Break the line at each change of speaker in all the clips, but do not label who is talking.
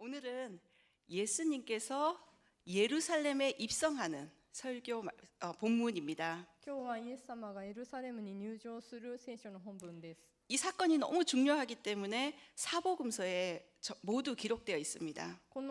오늘은 예수님께서 예루살렘에 입성하는 설교 본문입니다.
今日はイエス様がエルサレムに入場する聖書の本文です。
이 사건이 너무 중요하기 때문에 사복음서에 모두 기록되어 있습니다.
こ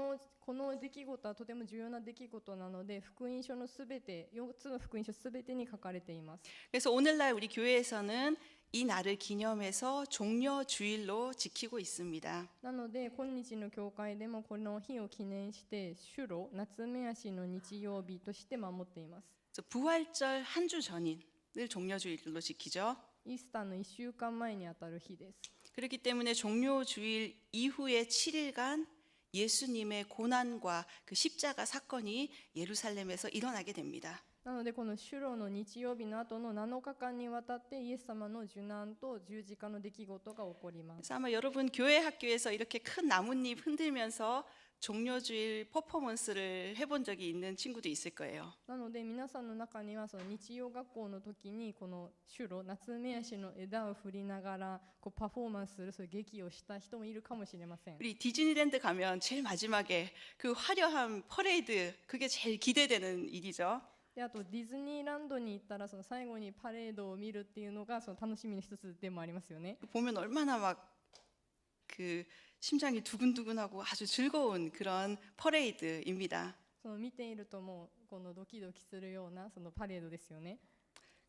の出来事はとても重要な出来事なので、福音書のすべて、4つの福音書すべてに書かれています。
그래서 오늘날 우리 교회에서는 이 날을 기념해서 종려 주일로 지키고 있습니다.
なので今日の教会でもこの日を記念して主路夏目足の日曜日として守っています。
그래서 부활절 한 주 전인을 종려 주일로 지키죠.
イースターの1週間前にあたる日です。
그렇기 때문에 종려 주일 이후의 7일간 예수님의 고난과 그 십자가 사건이 예루살렘에서 일어나게 됩니다.
なのでこの主路の日曜日の後の7日間にわたってイエス様の受難と十字架の出来事が起こります。
그래서 아마 여러분 교회 학교에서 이렇게 큰 나뭇잎 흔들면서 종려주일 퍼포먼스를 해본 적이 있는 친구도 있을 거예요.
なので皆さんの中にはその日曜学校の時にこの主路夏目足の枝を振りながらこうパフォーマンスするそういう劇をした人もいるかもしれません。
우리 디즈니랜드 가면 제일 마지막에 그 화려한 퍼레이드 그게 제일 기대되는 일이죠.
であとディズニーランドに行ったらその最後にパレードを見るっていうのがその楽しみの一つでもありますよね。
보면 얼마나 막 그 심장이 두근두근하고 아주 즐거운 그런 퍼레이드입니다.
その見ているともうこのドキドキするようなそのパレードですよね。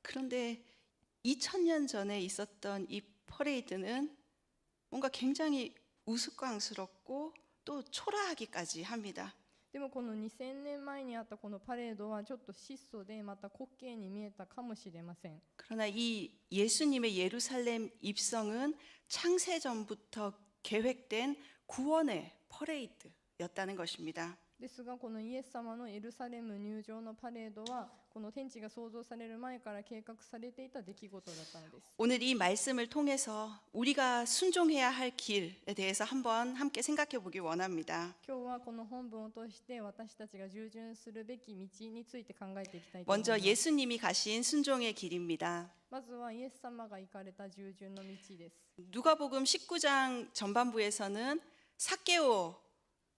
그런데 2000년 전에 있었던 이 퍼레이드는 뭔가 굉장히 우스꽝스럽고 또 초라하기까지 합니다.
でもこの2000年前にあったこのパレードはちょっと質素でまた滑稽に見えたかもしれません。
그러나 이 예수님의 예루살렘 입성은 창세전부터 계획된 구원의 퍼레이드였다는 것입니다.
ですがこのイエス様のエルサレム入場のパレードはこの天地が創造される前から計画されていた出来事だったのです。
오늘 이 말씀을 통해서 우리가 순종해야 할 길에 대해서 한번 함께 생각해 보기 원합니다.
今日はこの本文を通して私たちが従順するべき道について考えていきたいと思います。
먼저 예수님이 가신 순종의 길입니다.
まずはイエス様が行かれた従順の道です。
누가복음 19장 전반부에서는 삭개오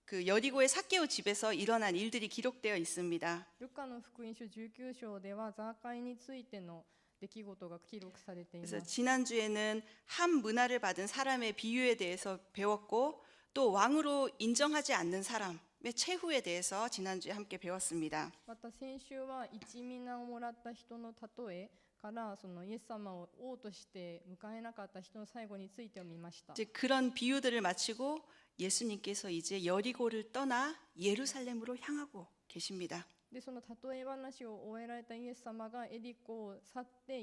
그 여리고의 삭개오 집에서 일어난 일들이 기록되어 있습니다.
ルカの福音書19章ではザーカイについての出来事が記録されています。
그래서 지난주에는 한 문화를 받은 사람의 비유에 대해서 배웠고 또 왕으로 인정하지 않는 사람의 최후에 대해서 지난주에 함께 배웠습니다.
また先週は一皆をもらった人の例えからそのイエス様を王として迎えなかった人の最後についてを見ました。
이제 그런 비유들을 마치고 예수님께서 이제 여리고를 떠나 예루살렘으로 향하고 계십니다.
でその例え話を終えられたイエス様がエリコを去って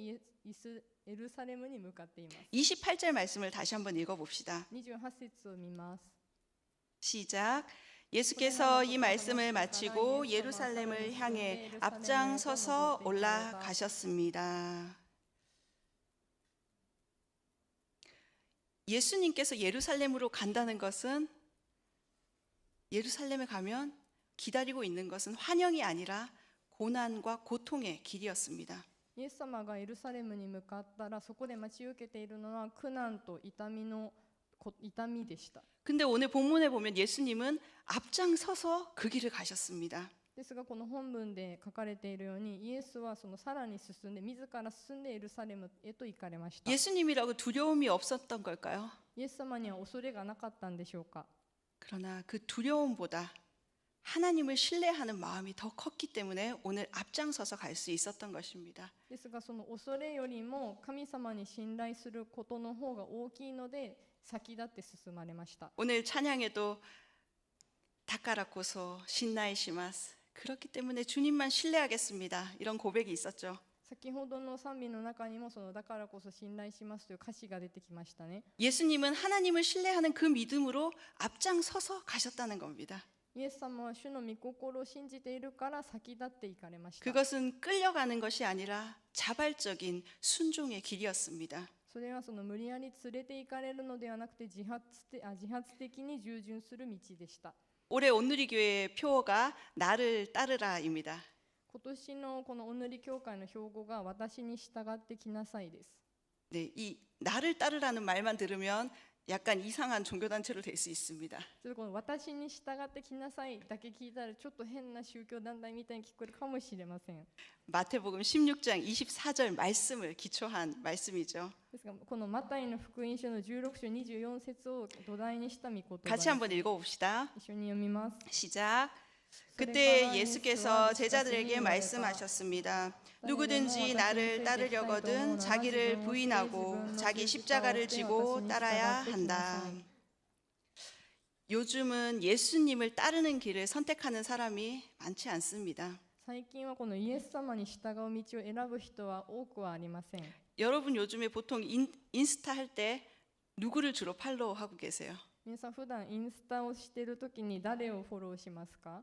エルサレムに向かっています。
28절 말씀을 다시 한번 읽어봅시다.
28節を見ます。
시작. 예수께서 이 말씀을 마치고 예루살렘을 향해 앞장서서 올라가셨습니다. 예수님께서 예루살렘으로 간다는 것은 예루살렘에 가면 기다리고 있는 것은 환영이 아니라 고난과 고통의 길이었습니다.
イエス様がエルサレムに向かったらそこで待ち受けているのは苦難と痛みでした。
근데 오늘 본문에 보면 예수님은 앞장서서 그 길을 가셨습니다.
ですがこの本文で書かれているようにイエスはそのさらに進んで自ら進んでエルサレムへと行かれました。
예수님이라고 두려움이 없었던 걸까요?
イエス様には恐れがなかったんでしょうか。
그러나 그 두려움보다 하나님을 신뢰하는 마음이 더 컸기 때문에 오늘 앞장서서 갈 수 있었던 것입니다.
ですがその恐れよりも神様に信頼することの方が大きいので先立って進まれました。
오늘 찬양에도 다카라코소 신나이시마스 그렇기 때문에 주님만 신뢰하겠습니다. 이런 고백이 있었죠.
先ほどの賛美の中にもそのだからこそ信頼しますという歌詞が出てきましたね。
예수님은 하나님을 신뢰하는 그 믿음으로 앞장서서 가셨다는 겁니다.
イエス様は主の御心を信じているから先立って行かれました。
그것은 끌려가는 것이 아니라 자발적인 순종의 길이었습니다.
それはその無理やり連れて行かれるのではなくて自発的に従順する道でした。
올해 온누리교회의 표어가 나를 따르라입니다.
今年のこのお塗り教会の標語が私に従ってきなさいです。
네, 이 나를 따르라는 말만 들으면 약간 이상한 종교단체로 될 수 있습니다.
ちょっとこの私に従ってきなさいだけ聞いたらちょっと変な宗教団体みたいに聞こえるかもしれません。
마태복음 16장 24절 말씀을 기초한 말씀이죠.
ですがこのマタイの福音書の16章24節を土台にした御言葉です。
같이 한번 읽어봅시다.
一緒に読みます。
시작. 그때 예수께서 제자들에게 말씀하셨습니다. 누구든지 나를 따르려거든 자기를 부인하고 자기 십자가를 지고 따라야 한다. 요즘은 예수님을 따르는 길을 선택하는 사람이 많지 않습니다.
最近はこのイエス様に従う道を選ぶ人は多くはありません。
여러분 요즘에 보통 인스타 할 때 누구를 주로 팔로우하고 계세요?
皆さん普段インスタをしているときに誰をフォローしますか？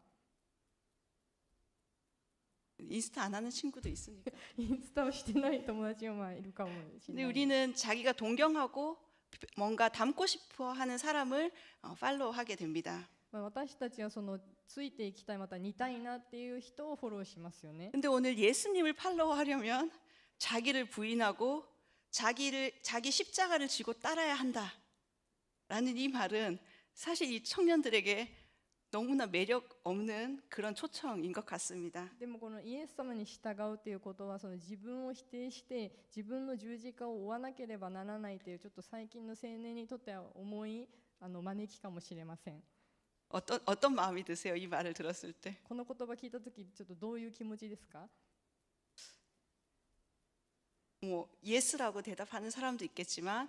인스타 안 하는 친구도 있으니까.
インスタをしてない友達もまあいるかもし
근데
れない。
우리는 자기가 동경하고 뭔가 닮고 싶어 하는 사람을 팔로우하게 됩니다.
まあ私たちはそのついていきたいまた似たいなっていう人をフォローしますよね。
근데 오늘 예수님을 팔로우하려면 자기를 부인하고 자기 십자가를 지고 따라야 한다라는 이 말은 사실 이 청년들에게 너무나 매력 없는 그런 초청인 것 같습니다.
でもこのイエス様に従うということはその自分を否定して自分の十字架を追わなければならないというちょっと最近の青年にとっては重い招きかもしれません。
어떤 마음이 드세요? 이 말을 들었을 때.
この言葉聞いたときちょっとどういう気持ちですか？
뭐 예스라고 대답하는 사람도 있겠지만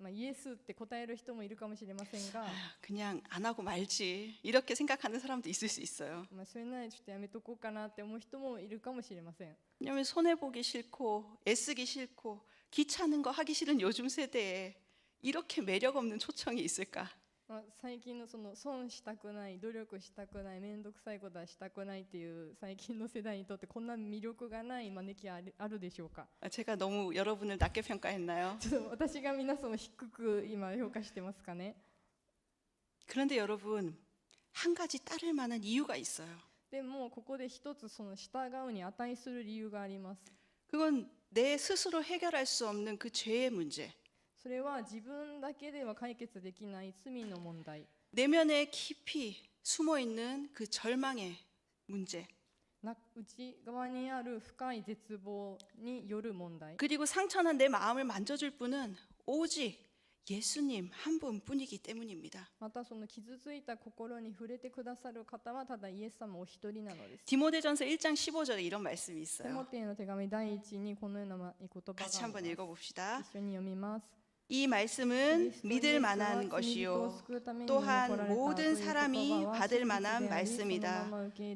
まあ、イエスって答える人もいるかもしれませんが、
그냥 안 하고 말지 이렇게 생각하는 사람도 있을 수 있어요.
まあ、それならちょっとやめとこうかなって思う人もいるかもしれません。
왜냐하면 손해 보기 싫고 애쓰기 싫고 귀찮은 거 하기 싫은 요즘 세대에 이렇게 매력 없는 초청이 있을까?
まあ、最近のその損したくない、努力したくない、面倒くさいことはしたくないっていう最近の世代にとってこんな魅力がない招きはあるでしょうか？
제가 너무 여러분을 낮게 평가했나요?
ちょっと私が皆さんを低く今評価してますかね？
그런데 여러분 한 가지 따를 만한 이유가 있어요.
でもここで一つその従うに値する理由があります。
그건 내 스스로 해결할 수 없는 그 죄의 문제.
それは自分だけでは解決できない罪の問題。
내면에 깊이 숨어 있는 그 절망의 문제.
内側にある深い絶望による問題。
그리고 상처난 내 마음을 만져줄 분은 오직 예수님 한 분뿐이기 때문입니다.
またその傷ついた心に触れてくださる方はただイエス様お一人なのです。
디모데전서 1장 15절에 이런 말씀이
テモ
있어요.
テへの手紙第一にこのような御言葉が
같이
あり
한번
ます。
읽어봅시다.
一緒に読みます。
이 말씀은 믿을 만한 것이요 또한 모든 사람이 받을 만한 말씀이다.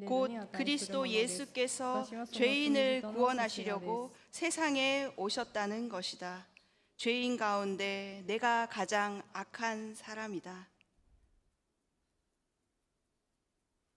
곧 그리스도 예수께서 죄인을 구원하시려고 세상에 오셨다는 것이다. 죄인 가운데 내가 가장 악한 사람이다.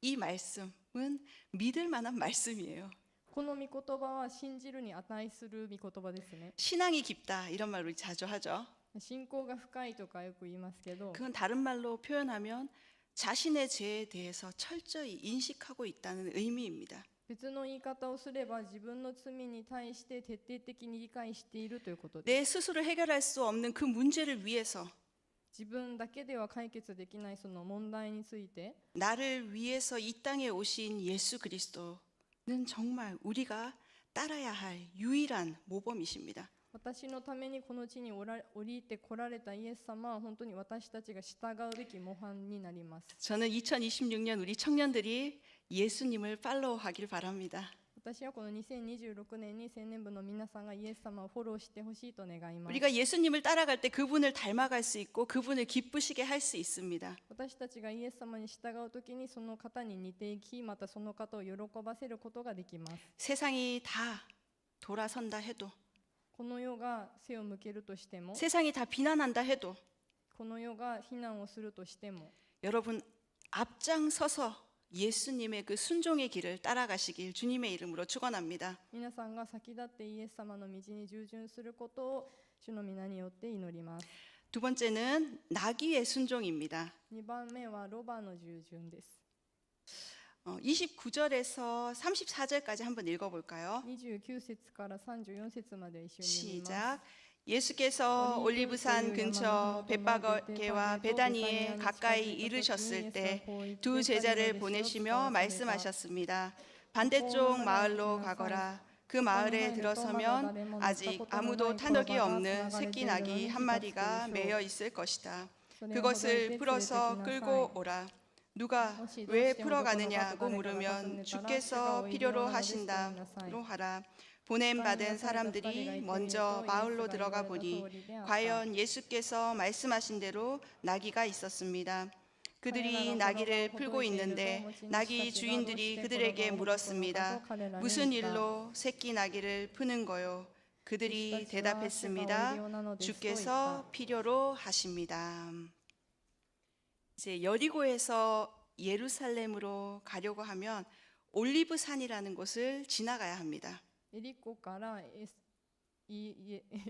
이 말씀은 믿을 만한 말씀이에요.
この御言葉は信じるに値する御言葉ですね。
신앙이 깊다 이런 말로 자주 하죠.
信仰が深いとかよく言いますけど、
그건 다른 말로 표현하면 자신의 죄에 대해서 철저히 인식하고 있다는 의미입니다.
別の言い方をすれば自分の罪に対して徹底的に理解しているということです。
내 스스로 해결할 수 없는 그 문제를 위해서
自分だけでは解決できないその問題について
나를 위해서 이 땅에 오신 예수 그리스도는 정말 우리가 따라야 할 유일한 모범이십니다.
私のためにこの地に降りてこられたイエス様は本当に私たちが従うべき模範になります。
저는 2026년 우리 청년들이 예수님을 팔로우하길 바랍니다.
私はこの2026年に青年部の皆さんがイエス様をフォローしてほしいと願います。
우리가 예수님을 따라갈 때 그분을 닮아갈 수 있고 그분을 기쁘시게 할 수 있습니다.
私たちがイエス様に従うときにその方に似ていき、またその方を喜ばせることができます。
세상이 다 돌아선다 해도
この世が背を向けるとしても、
세상이 다 비난한다 해도
この世が非難をするとしても、
여러분 앞장서서 예수님의 그 순종의 길을 따라가시길 주님의 이름으로 축원합니다.
皆さんが先立ってイエス様の道に従順することを主の皆によって祈ります。
두 번째는 나귀의 순종입니다.
2番目はロバの従順です。
29절에서 34절까지 한번 읽어볼까요?
29節から34節まで一緒に読みます。
시작. 예수께서 올리브산 근처 벳바게와 베다니에 가까이 이르셨을 때 두 제자를 보내시며 말씀하셨습니다. 반대쪽 마을로 가거라. 그 마을에 들어서면 아직 아무도 탄 적이 없는 새끼 낙이 한 마리가 매여 있을 것이다. 그것을 풀어서 끌고 오라. 누가 왜 풀어가느냐고 물으면 주께서 필요로 하신다로 하라. 보냄받은 사람들이 먼저 마을로 들어가 보니 과연 예수께서 말씀하신 대로 나귀가 있었습니다. 그들이 나귀를 풀고 있는데 나귀 주인들이 그들에게 물었습니다. 무슨 일로 새끼 나귀를 푸는 거요? 그들이 대답했습니다. 주께서 필요로 하십니다. 이제 여리고에서 예루살렘으로 가려고 하면 올리브산이라는 곳을 지나가야 합니다.
エリコからエ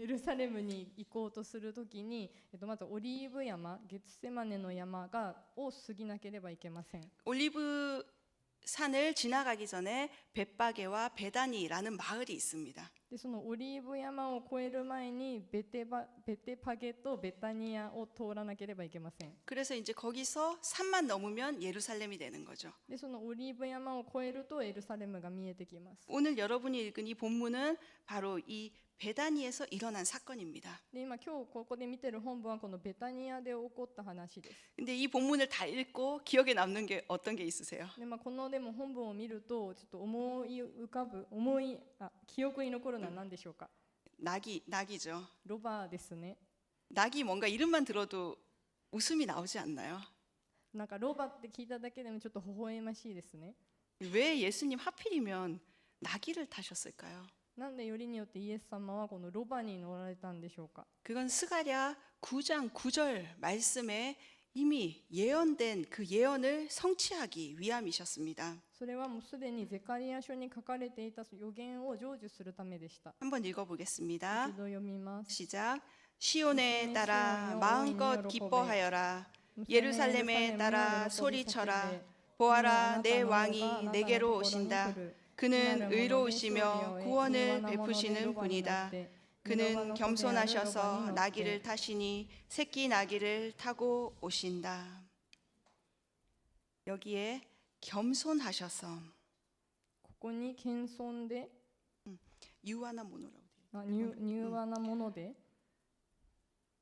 ルサレムに行こうとするときに、まずオリーブ山、ゲツセマネの山を過ぎなければいけません。
올리브산을 지나가기 전에 벳바게와 베다니라는 마을이 있습니다.
でそのオリーブ山を越える前にベテパゲとベタニアを通らなければいけません。
그래서 이제 거기서 산만 넘으면 예루살렘이 되는 거죠.
でそのオリーブ山を越えるとエルサレムが見えてきます。
오늘 여러분이 읽은 이 본문은 바로 이 베다니에서 일어난 사건입니다.
で今日ここで見てる本文はこのベタニアで起こった話です。
근데 이 본문을 다 읽고 기억에 남는 게 어떤 게 있으세요?
でこのでも本文を見るとちょっと記憶に残るのは何でしょうか。
낙이죠.
ロバですね。
낙이 뭔가 이름만 들어도 웃음이 나오지 않나요?
なんかロバって聞いただけでもちょっと微笑ましいですね。
왜 예수님 하필이면 나귀를 타셨을까요?
なんでよりによってイエス様はこのロバに乗られたんでしょうか。
그건 스가랴 9장 9절 말씀에 이미 예언된 그 예언을 성취하기 위함이셨습니다.
それはもうすでにゼカリヤ書に書かれていた予言を成就するためでした。
한번 읽어보겠습니다.
一度読みます。
시작. 시온에 따라 마음껏 기뻐하여라. 예루살렘에 따라 소리쳐라. 보아라, 내 왕이 내게로 오신다. 그는 의로우시며 구원을 베푸시는 분이다. 그는 겸손하셔서 나귀를 타시니 새끼 나귀를 타고 오신다. 여기에 겸손하셔서
ここに謙遜で
유하나 모노라고 돼요.
柔和なもので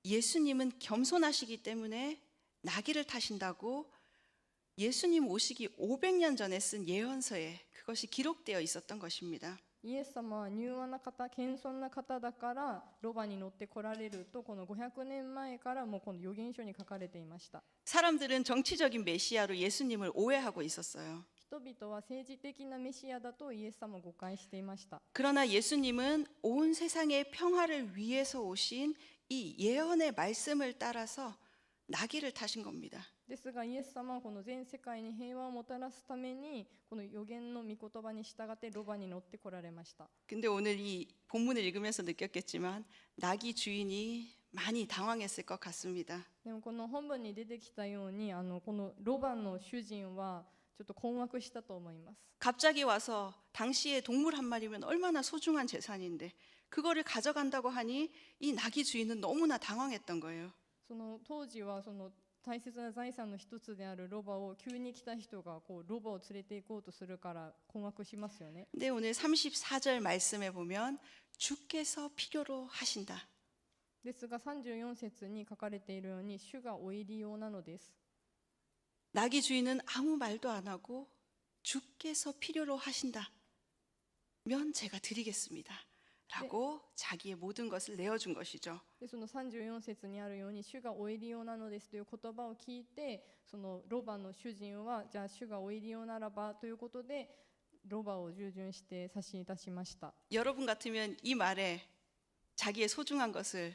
예수님은 겸손하시기 때문에 나귀를 타신다고 예수님 오시기 500년 전에 쓴 예언서에 그것이 기록되어 있었던 것입니다.
イエス様は柔和な方、謙遜な方だからロバに乗って来られるとこの500年前からもうこの預言書に書かれていました。
사람들은 정치적인 메시아로 예수님을 오해하고 있었어요.
人々は政治的なメシアだとイエス様を誤解していました。
그러나 예수님은 온 세상의 평화를 위해서 오신 이 예언의 말씀을 따라서 나귀를 타신 겁니다.
ですがイエス様はこの全世界に平和をもたらすためにこの預言の御言葉に従ってロバに乗って来られました。
근데 오늘 이 본문을 읽으면서 느꼈겠지만 나귀 주인이 많이 당황했을 것 같습니다.
でもこの本文に出てきたようにこのロバの主人はちょっと困惑したと思います。
갑자기 와서 당시에 동물 한 마리면 얼마나 소중한 재산인데 그거를 가져간다고 하니 이 나귀 주인은 너무나 당황했던 거예요.
その当時はその大切な財産の一つであるロバを急に来た人がこうロバを連れて行こうとするから困惑しますよね。
근데 오늘 34절 말씀에 보면 주께서 필요로 하신다.
ですが34節に書かれているように主がお入り用なのです。
나귀 주인은 아무 말도 안 하고 주께서 필요로 하신다. 면 제가 드리겠습니다. 라고 자기의 모든 것을 내어준 것이죠.
でその34節にあるように主がお入り用なのですという言葉を聞いてそのロバの主人はじゃあ主がお入り用ならばということでロバを従順して差し出しました。
여러분 같으면 이 말에 자기의 소중한 것을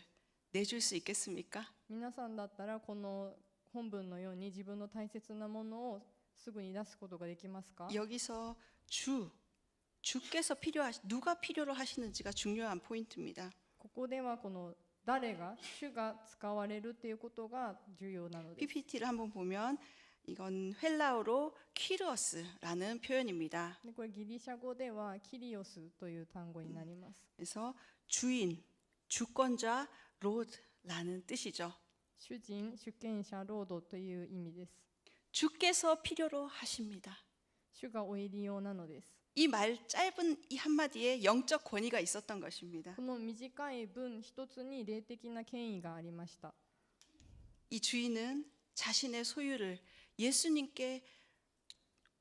내줄 수 있겠습니까?
皆さんだったらこの本文のように自分の大切なものをすぐに出すことができますか？
여기서 주께서 누가 필요로 하시는지가 중요한 포인트입니다.
ここではこの誰が主が使われるということが重要なのです。
PPT를 한번 보면 이건 헬라어로 키르어스라는 표현입니다.
でこれギリシャ語ではキリオスという単語になります。
그래서 주인, 주권자 롯라는 뜻이죠.
主人、主権者、ロードという意味です。
주께서 필요로 하십니다.
主がお入り用なのです。
이 말 짧은 이 한마디에 영적 권위가 있었던 것입니다.
この短い文一つに霊的な権威がありました。
이 주인은 자신의 소유를 예수님께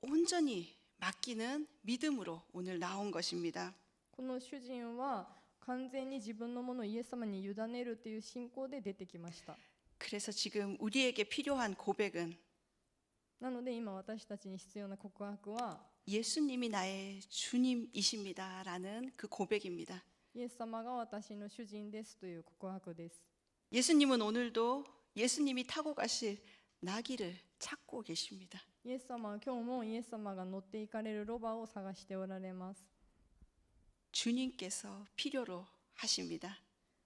온전히 맡기는 믿음으로 오늘 나온 것입니다.
この主人は完全に自分のものをイエス様に委ねるという信仰で出てきました。
그래서 지금 우리에게 필요한 고백은
なので今私たちに必要な告白は
예수님이 나의 주님이십니다라는 그 고백입니다.
イエス様が私の主人ですという告白です。
예수님은 오늘도 예수님이 타고 가실 나귀를 찾고 계십니다.
イエス様は今日もイエス様が乗っていかれるロバを探しておられます。
주님께서 필요로 하십니다.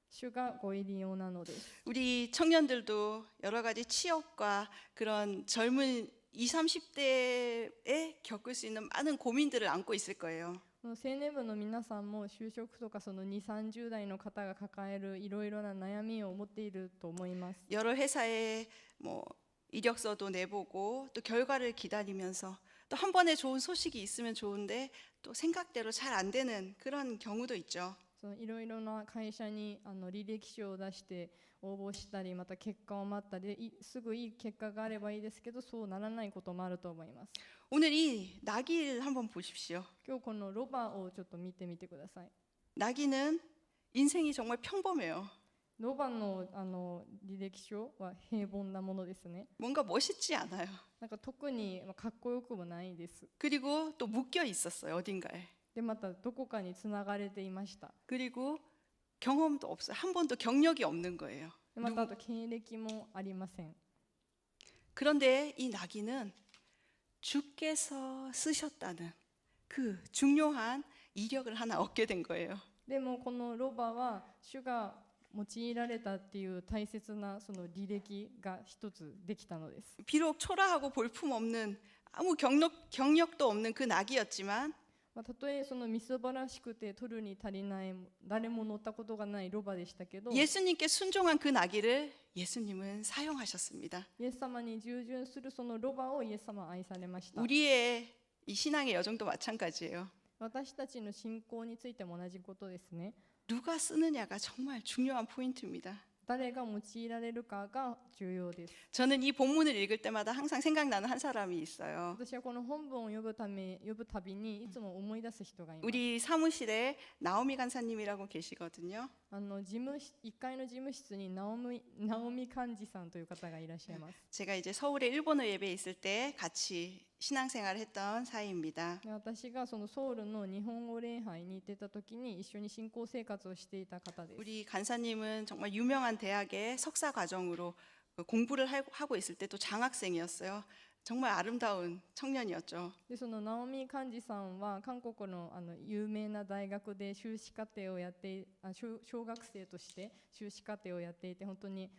主がご入り用なのです。
우리 청년들도 여러 가지 취업과 그런 젊은 20, 30대에 겪을 수 있는 많은 고민들을 안고 있을 거예요.
この青年部の皆さんも就職とかその2、30代の方が抱えるいろいろな悩みを持っていると思います。
여러 회사에 뭐 이력서도 내보고 또 결과를 기다리면서 또 한 번에 좋은 소식이 있으면 좋은데 또 생각대로 잘 안 되는 그런 경우도 있죠.
そのいろいろな会社に履歴書を出して応募したり、また結果を待ったり、すぐいい結果があればいいですけど、そうならないこともあると思います。
오늘 이 나귀를 한번 보십시오.
今日このロバをちょっと見てみてください。
나귀는 인생이 정말 평범해요.
ロバの履歴書は平凡なものですね。
뭔가 멋있지 않아요.
なんか特にかっこよくもないです。
그리고 또 묶여 있었어요. 어딘가에.
でまたどこかにつながれていました。
그리고 경험도 없어요. 한 번도 경력이 없는 거예요.
でまたあと経歴もありません。
그런데 이 나귀는 주께서 쓰셨다는 그 중요한 이력을 하나 얻게 된 거예요.
でもこのロバは主が用いられたっていう大切なその履歴が一つできたのです。
비록 초라하고 볼품없는 아무 경력도 없는 그 나귀였지만
たとえそのみすぼらしくて取るに足りない誰も乗ったことがないロバでしたけど、
예수님께 순종한 그 나귀를 예수님은 사용하셨습니다.
イエス様に従順するそのロバをイエス様は愛されました。
우리의 이 신앙의 여정도 마찬가지예요.
私たちの信仰についても同じことですね。
누가 쓰느냐가 정말 중요한 포인트입니다.
誰が用いられるかが重要です。
저는 이 본문을 읽을 때마다 항상 생각나는 한 사람이 있어요.
私はこの本文を読むたびにいつも思い出す人がいます。
우리 사무실에 나오미 간사님이라고 계시거든요.
1階の事務室にナオミ幹事さんという方がいらっしゃいます。
제가 이제 서울에 일본어 예배 있을 때 같이 신앙생활을 했던 사이입니다.
で私がそのソウルの日本語礼拝に行ってた時に一緒に信仰生活をしていた方です。
우리 간사님은 정말 유명한 대학의 석사 과정으로 공부를 하고 있을 때 또 장학생이었어요. 정말 아름다운 청년이었죠.
でそのナオミ幹事さんは韓国の有名な大学で修士課程をやって小学生として修士課程をやっていて本当に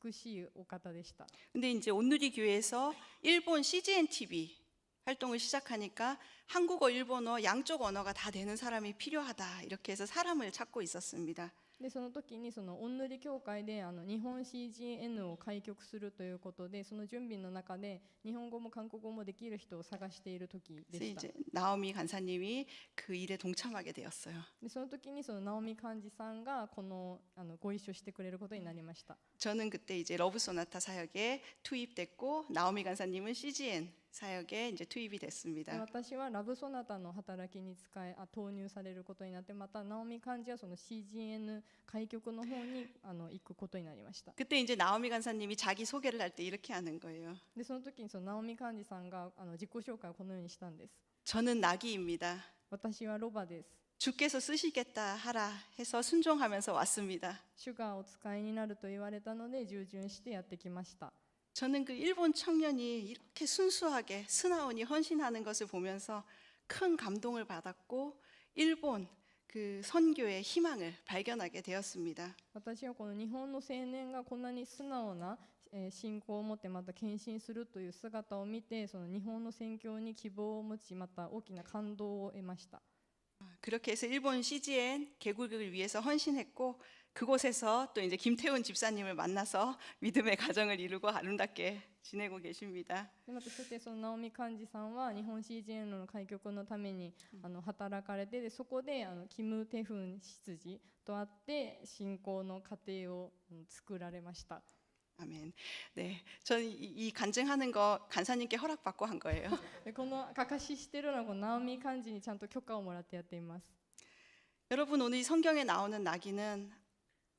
美しいお方でした。
근데 이제 온누리 교회에서 일본 CGN TV 활동을 시작하니까 한국어, 일본어 양쪽 언어가 다 되는 사람이 필요하다 이렇게 해서 사람을 찾고 있었습니다.
でその時にその御塗教会で日本 CGN を開局するということでその準備の中で日本語も韓国語もできる人を探している時で
그래서
した。
이제 나오미 간사님이 그 일에 동참하게 되었어요.
でその時にそのナオミ幹事さんがこのご一緒してくれることになりました。
저는 그때 이제 러브 소나타 사역에 투입됐고 나오미 간사님은 CGN 사역에 이제 투입이
で
됐습니다.
私はラブソナタの働きに投入されることになってまたナオミ幹事はその CGN 開局の方に行くことになりました。
그때 이제 나오미 간사님이 자기 소개를 할 때 이렇게 하는 거예요.
でその時にそのナオミ幹事さんが自己紹介をこのようにしたんです。
저는 나귀입니다.
私はロバです。
주께서 쓰시겠다 하라 해서 순종하면서 왔습니다.
主がお使いになると言われたので従順してやってきました。
저는 그 일본 청년이 이렇게 순수하게 스나온이 헌신하는 것을 보면서 큰 감동을 받았고 일본 그 선교의 희망을 발견하게 되었습니다.
私はこの日本の青年がこんなに素直な信仰を持ってまた献身するという姿を見てその日本の宣教に希望を持ちまた大きな感動を得ました。
그렇게 해서 일본 CGN 개국을 위해서 헌신했고 그곳에서 또 이제 김태훈 집사님을 만나서 믿음의 가정을 이루고 아름답게 지내고 계십니다.
でまたそしてその直美幹事さんは日本 CGN の開局のために働かれて、でそこでキム・テフン執事と会って信仰の過程を作られました。
아멘. 네, 저는 이 간증하는 거 간사님께 허락받고 한 거예요.
でこのかかししてるのはこの直美幹事にちゃんと許可をもらってやっています。
여러분, 오늘 이 성경에 나오는 나귀는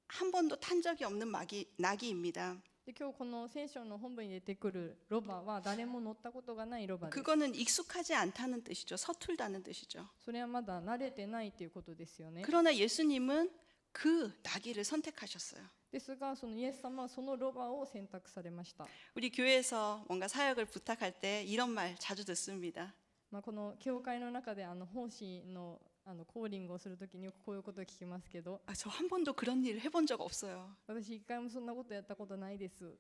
한 번도 탄 적이 없는 나귀입니다.
で今日この聖書の本文に出てくるロバは誰も乗ったことがないロバです。
그거는 익숙하지 않다는 뜻이죠. 서툴다는 뜻이죠.
それはまだ慣れてないということですよね。
그러나 예수님은 그 나귀를 선택하셨어요.
ですがそのイエス様はそのロバを選択されました。
우리 교회에서 뭔가 사역을 부탁할 때 이런 말 자주 듣습니다.
この教会の中で奉仕のコーリングをするときによくこういうことを聞きますけど、
저 한 번도 그런 일 해본 적 없어요.
私一回もそんなことやったことないです。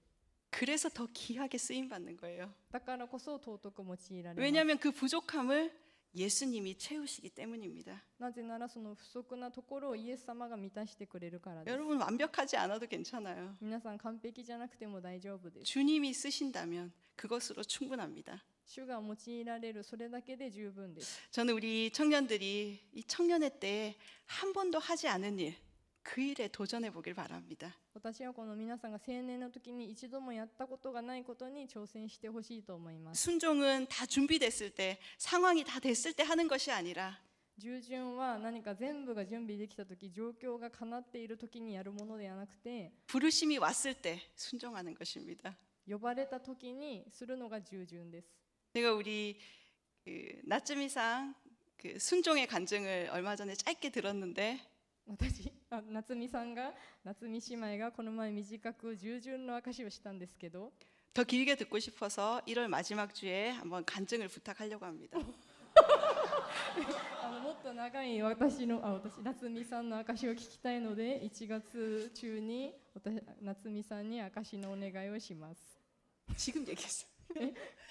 그래서 더 귀하게 쓰임 받는 거예요.
だからこそ尊く用いられます。
왜냐하면 그 부족함을 예수님이 채우시기 때문입니다.
なぜならその不足なところをイエス様が満たしてくれるからです。
여러분, 완벽하지 않아도 괜찮아요.
皆さん完璧じゃなくても大丈夫です。
주님이 쓰신다면 그것으로 충분합니다.
主が用いられるそれだけで十分です。
저는 우리 청년들이 이 청년회 때 한 번도 하지 않은 일, 그 일에 도전해 보길 바랍니다.
私はこの皆さんが青年の時に一度もやったことがないことに挑戦してほしいと思います。
순종은 다 준비됐을 때, 상황이 다 됐을 때 하는 것이 아니라
従順は何か全部が準備できた時、状況が叶っている時にやるものではなくて、
부르심이 왔을 때 순종하는 것입니다.
呼ばれた時にするのが従順です。
제가 우리 나츠미상 그 순종의 간증을 얼마 전에 짧게 들었는데
私、夏美さんが、夏美姉妹がこの前短く従順の証をしたんですけど、
더 길게 듣고 싶어서 1월 마지막 주에 한번 간증을 부탁하려고 합니다.
もっと長い私夏美さんの証を聞きたいので、1月中に夏美さんに証のお願いをします。
지금 얘기했어요.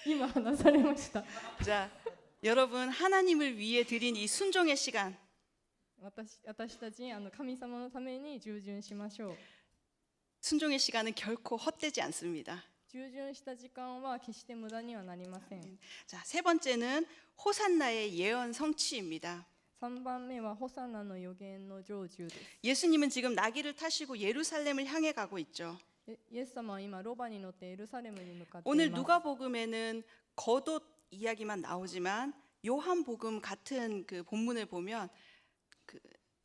今話されました。
자, 여러분, 하나님을 위해 드린 이 순종의 시간,
私たち神様のために従順しましょう。
순종의 시간은 결코 헛되지 않습니다.
従順した時間は決して無駄にはなりません。
자, 세 번째는 호산나의 예언 성취입니다.
3番目はホサナの予言の成就です。
예수님은 지금 나귀를 타시고 예루살렘을 향해 가고 있죠.
イエス様は今ロバに乗ってエルサレムに向かってい
오늘
ます。
누가복음에는 겉옷 이야기만 나오지만 요한복음 같은 그 본문을 보면 그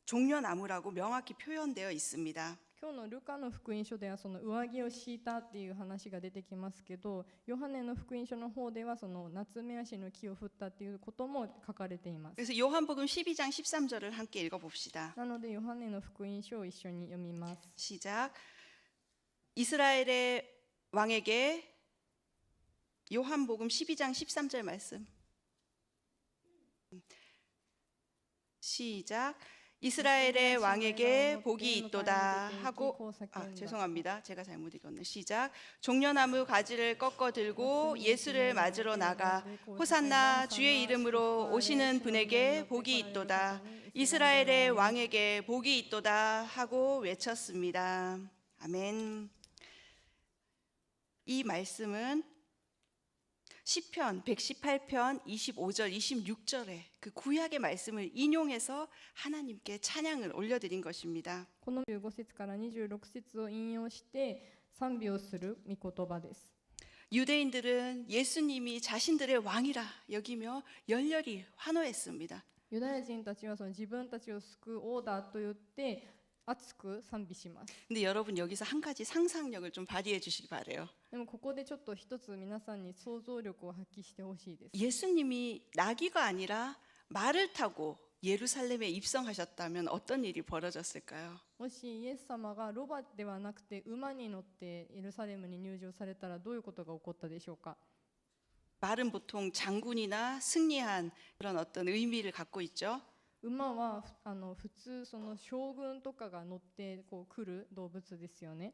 종려나무라고 명확히 표현되어 있습니다.
今日のルカの福音書ではその上着を敷いたっていう話が出てきますけど、ヨハネの福音書の方ではその夏目足の木を振ったっていうことも書かれています。
그래서 요한복음 12장 13절을 함께 읽어봅시다.
なのでヨハネの福音書を一緒に読みます。
시작. 이스라엘의 왕에게 요한복음 12장 13절 말씀. 시작. 이스라엘의 왕에게 복이 있도다 하고 죄송합니다. 제가 잘못 읽었네. 시작. 종려나무 가지를 꺾어 들고 예수를 맞으러 나가 호산나 주의 이름으로 오시는 분에게 복이 있도다. 이스라엘의 왕에게 복이 있도다 하고 외쳤습니다. 아멘. 이 말씀은 시편 118편 25절 26절에 그 구약의 말씀을 인용해서 하나님께 찬양을 올려드린 것입니다.
この15節から26節を引用して賛美をする御言葉です。
유대인들은 예수님이 자신들의 왕이라 여기며 열렬히 환호했습니다.
ユダヤ人たちはその自分たちを救う王だと言って熱く賛美します。
근데 여러분 여기서 한 가지 상상력을 좀 발휘해 주시기 바래요.
でもここでちょっと一つ皆さんに想像力を発揮してほしいです。
예수님이 나귀가 아니라 말을 타고 예루살렘에 입성하셨다면 어떤 일이 벌어졌을까요?
もしイエス様がロバではなくて馬に乗ってエルサレムに入場されたらどういうことが起こったでしょうか。
말은 보통 장군이나 승리한 그런 어떤 의미를 갖고 있죠.
馬は普通その将軍とかが乗ってこう来る動物ですよね。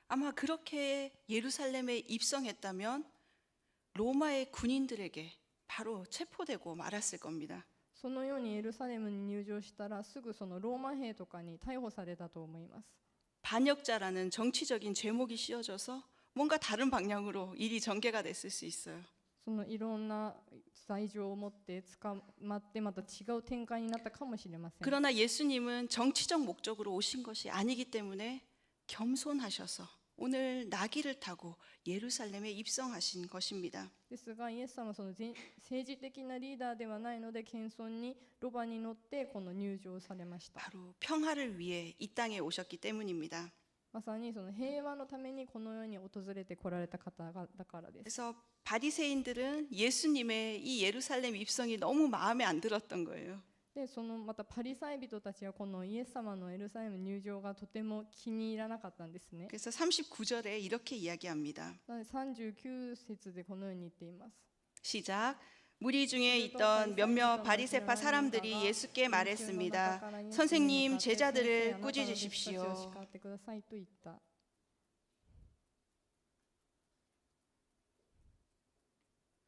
아마 그렇게 예루살렘에 입성했다면 로마의 군인들에게 바로 체포되고 말았을 겁니다.
そのようにエルサレムに入場したらすぐそのローマ兵とかに逮捕されたと思います。
반역자라는 정치적인 제목이 씌워져서 뭔가 다른 방향으로 일이 전개가 됐을 수 있어요.
そのいろんな罪状を持って捕まってまた違う展開になったかもしれません。
그러나 예수님은 정치적 목적으로 오신 것이 아니기 때문에 겸손하셔서 오늘 나귀를 타고 예루살렘에 입성하신 것입니다.
ですがイエス様はその政治的なリーダーではないので謙遜にロバに乗ってこの入場されました。
바로 평화를 위해 이 땅에 오셨기 때문입니다.
まさにその平和のためにこの世に訪れてこられた方がだからです。
그래서 바리새인들은 예수님의 이 예루살렘 입성이 너무 마음에 안 들었던 거예요.
でそのまたパリサイ人たちはこのイエス様のエルサレム入場がとても気に入らなかったんですね。
그래서 39절에 이렇게 이야기합니다.
なので39節でこのように言っています。
시작. 무리 중에 있던 몇몇 바리새파 사람들이 예수께 말했습니다. 선생님, 제자들을 꾸짖으십시오.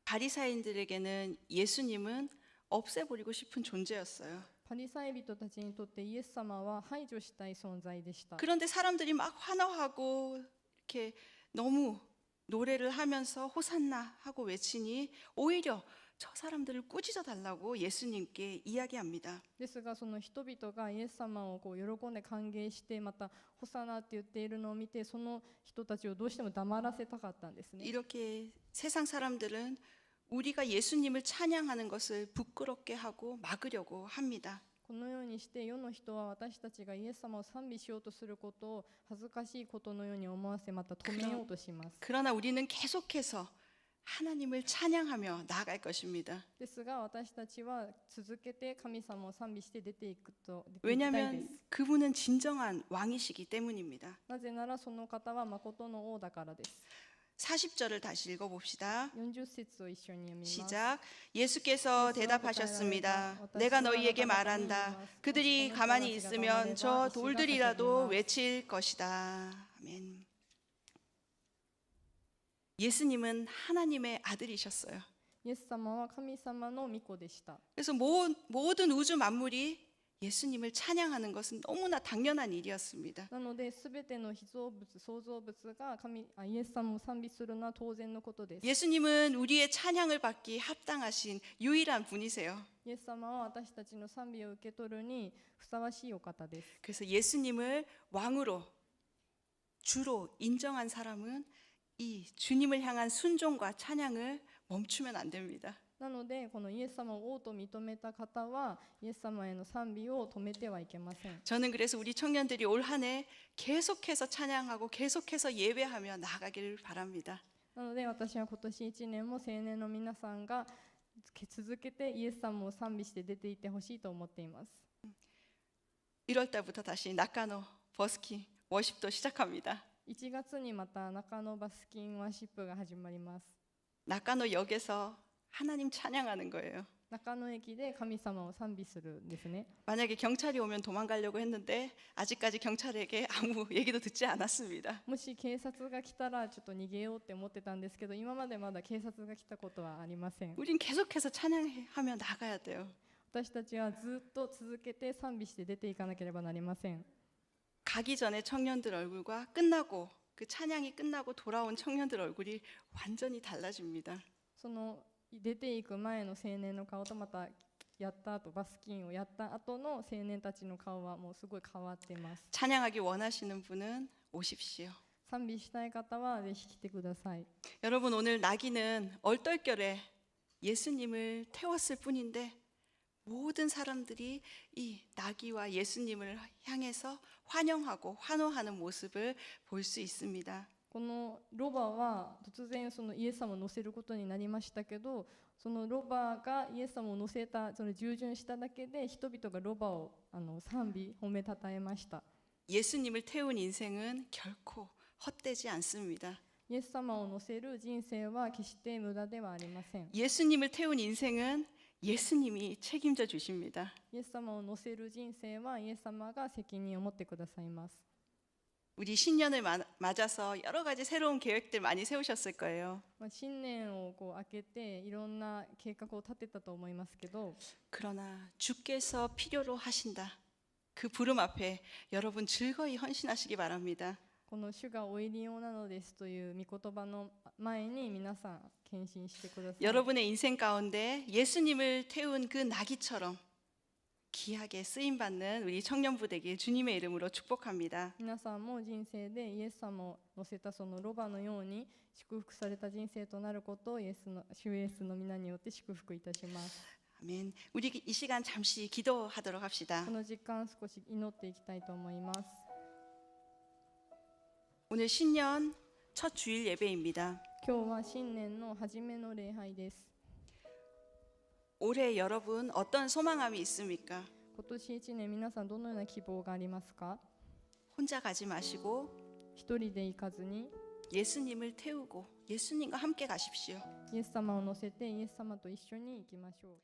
바리사인들에게는 예수님은 없애버리고 싶은 존재였어요.
パリサイ人たちにとってイエス様は排除したい存在でした。
그런데 사람들이 막 환호하고 이렇게 너무 노래를 하면서 호산나 하고 외치니 오히려 저 사람들을 꾸짖어 달라고 예수님께 이야기합니다.
ですがその人々がイエス様をこう喜んで歓迎してまたホサナって言っているのを見てその人たちをどうしても黙らせたかったんですね。
이렇게 세상 사람들은 우리가 예수님을 찬양하는 것을 부끄럽게 하고 막으려고 합니다.
このようにして世の人は私たちがイエス様を賛美しようとすることを恥ずかしいことのように思わせまた止めようとします。
그러나 우리는 계속해서 하나님을 찬양하며 나아갈 것입니다.
ですが私たちは続けて神様を賛美して出ていくと出ていきたいで
왜냐하면
す。
그분은 진정한 왕이시기 때문입니다.
なぜならその方は誠の王だからです。
40절을 다시 읽어봅시다.
40節を一緒に読みます。
시작. 예수께서 대답하셨습니다. 내가 너희에게 말한다. 그들이 가만히 있으면 저 돌들이라도 외칠 것이다. 아멘. 예수님은 하나님의 아들이셨어요.
イエス様は神様の御子でした。
그래서 모든 우주 만물이 예수님을 찬양하는 것은 너무나 당연한 일이었습니다.
なので、すべての被造物、創造物がイエス様を賛美するのは当然のことです。
예수님은 우리의 찬양을 받기 합당하신 유일한 분이세요.
イエス様は私たちの賛美を受け取るにふさわしいお方です。
그래서 예수님을 왕으로 주로 인정한 사람은 이 주님을 향한 순종과 찬양을 멈추면 안 됩니다.
なので、このイエス様を王と認めた方は、イエス様への賛美を止めてはいけません。
저는 그래서 우리 청년들이 올 한 해 계속해서 찬양하고 계속해서 예배하며 나아가기를 바랍니다.
なので、私は今年1年も青年の皆さんが続けてイエス様を賛美して出ていってほしいと思っています。
1월 달부터 다시 나카노 버스킹 워십도 시작합니다.
1月にまた中野バスキンワーシップが始まります。
나카노 역에서 하나님 찬양하는 거예요.
中野駅で神様を賛美するんですね。
만약에 경찰이 오면 도망가려고 했는데 아직까지 경찰에게 아무 얘기도 듣지 않았습니다.
もし警察が来たらちょっと逃げようって思ってたんですけど、今までまだ警察が来たことはありません。
우린 계속해서 찬양하며 나가야 돼요.
私たちはずっと続けて賛美して出ていかなければなりません。
가기 전에 청년들 얼굴과 끝나고 그 찬양이 끝나고 돌아온 청년들 얼굴이 완전히 달라집니다.
その出ていく前の青年の顔とまたやった後バスキンをやった後の青年たちの顔はもうすごい変わっています。
찬양하기 원하시는 분은 오십시오.
賛美したい方はぜひ来てください。
여러분 오늘 나귀는 얼떨결에 예수님을 태웠을 뿐인데 모든 사람들이 이 나귀와 예수님을 향해서 환영하고 환호하는 모습을 볼 수 있습니다.
このロバは突然そのイエス様を乗せることになりましたけど、そのロバがイエス様を乗せた、その従順しただけで人々がロバを賛美褒めたたえました。
예수님을 태운 인생은 결코 헛되지 않습니다.
イエス様を乗せる人生は決して無駄ではありません。
예수님을 태운 인생은 예수님이 책임져 주십니다.
イエス様を乗せる人生はイエス様が責任を持ってくださいます。
우리 신년을 맞아서 여러 가지 새로운 계획들 많이 세우셨을 거예요.
新年をこう明けていろんな計画を立てたと思いますけど、
그러나 주께서 필요로 하신다. 그 부름 앞에 여러분 즐거이 헌신하시기 바랍니다.
この主がお入り用なのですという御言葉の前に皆さん献身してください。
여러분의 인생 가운데 예수님을 태운 그 나귀처럼 귀하게 쓰임 받는 우리 청년부 되길 주님의 이름으로 축복합니다.
皆さんも人生でイエス様を乗せたそのロバのように祝福された人生となることを主イエスの皆によって祝福いたします。
아멘. 우리 이 시간 잠시 기도하도록 합시다.
この時間少し祈っていきたいと思います。
오늘 신년 첫 주일 예배입니다.
今日は新年の初めの礼拝です。
올해 여러분 어떤 소망함이 있습니까?
今年1年皆さんどのような希望がありますか？
혼자 가지 마시고
一人で行かずに
예수님을 태우고 예수님과 함께 가십시오.
イエス様を乗せてイエス様と一緒に行きましょう。